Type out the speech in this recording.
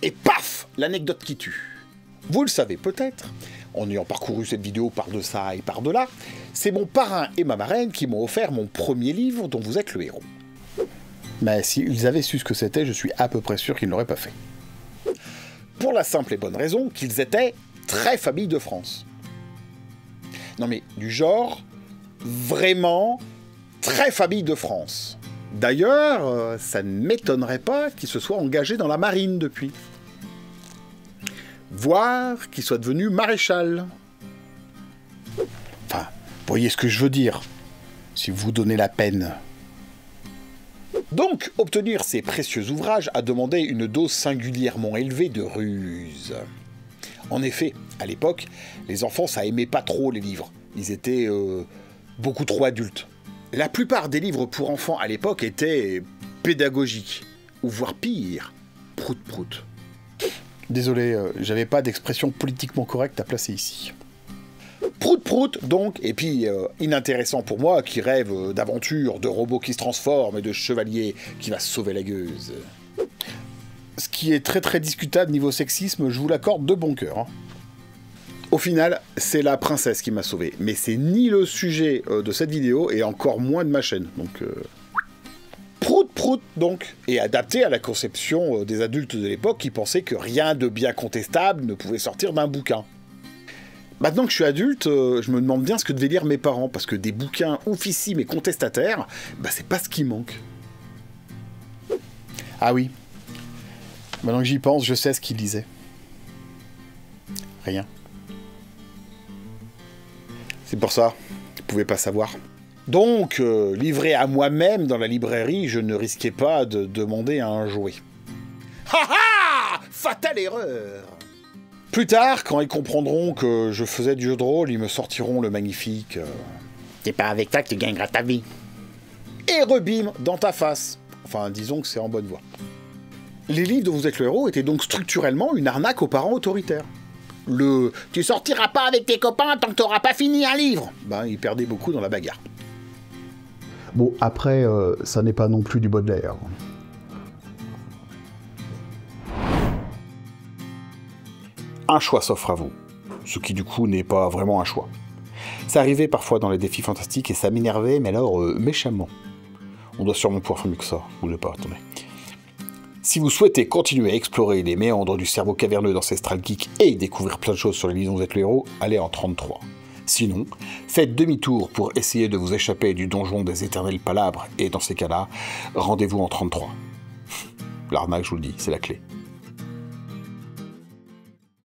Et paf, l'anecdote qui tue. Vous le savez peut-être, en ayant parcouru cette vidéo par-de-ça et par-delà, c'est mon parrain et ma marraine qui m'ont offert mon premier livre dont vous êtes le héros. Mais s'ils avaient su ce que c'était, je suis à peu près sûr qu'ils ne l'auraient pas fait. Pour la simple et bonne raison qu'ils étaient très famille de France. Non mais, du genre, vraiment très famille de France. D'ailleurs, ça ne m'étonnerait pas qu'ils se soient engagés dans la marine depuis. Voire qu'il soit devenu maréchal. Enfin, vous voyez ce que je veux dire, si vous vous donnez la peine. Donc, obtenir ces précieux ouvrages a demandé une dose singulièrement élevée de ruse. En effet, à l'époque, les enfants, ça aimait pas trop les livres. Ils étaient beaucoup trop adultes. La plupart des livres pour enfants à l'époque étaient pédagogiques, ou voire pire, prout-prout. Désolé, j'avais pas d'expression politiquement correcte à placer ici. Prout-prout, donc, et puis inintéressant pour moi, qui rêve d'aventures, de robots qui se transforment et de chevaliers qui va sauver la gueuse. Ce qui est très discutable niveau sexisme, je vous l'accorde de bon cœur. Hein. Au final, c'est la princesse qui m'a sauvé, mais c'est ni le sujet de cette vidéo, et encore moins de ma chaîne, donc... Prout-prout, donc, et adapté à la conception des adultes de l'époque qui pensaient que rien de bien contestable ne pouvait sortir d'un bouquin. Maintenant que je suis adulte, je me demande bien ce que devaient lire mes parents, parce que des bouquins oufissimes et contestataires, bah c'est pas ce qui manque. Ah oui. Maintenant que j'y pense, je sais ce qu'ils lisaient. Rien. C'est pour ça, vous pouvez pas savoir. Donc, livré à moi-même dans la librairie, je ne risquais pas de demander un jouet. Ha ha! Fatale erreur! Plus tard, quand ils comprendront que je faisais du jeu de rôle, ils me sortiront le magnifique... C'est pas avec ça que tu gagneras ta vie. Et rebim, dans ta face. Enfin, disons que c'est en bonne voie. Les livres dont vous êtes le héros étaient donc structurellement une arnaque aux parents autoritaires. Le « tu sortiras pas avec tes copains tant que t'auras pas fini un livre !» Ben, ils perdaient beaucoup dans la bagarre. Bon, après, ça n'est pas non plus du Baudelaire. Un choix s'offre à vous, ce qui du coup n'est pas vraiment un choix. Ça arrivait parfois dans les défis fantastiques et ça m'énervait, mais alors méchamment. On doit sûrement pouvoir faire mieux que ça, ou ne pas, attendez. Si vous souhaitez continuer à explorer les méandres du cerveau caverneux d'Ancestral Geek et découvrir plein de choses sur les livres dont vous êtes le héros, allez en 33. Sinon, faites demi-tour pour essayer de vous échapper du donjon des éternels palabres, et dans ces cas-là, rendez-vous en 33. L'arnaque, je vous le dis, c'est la clé.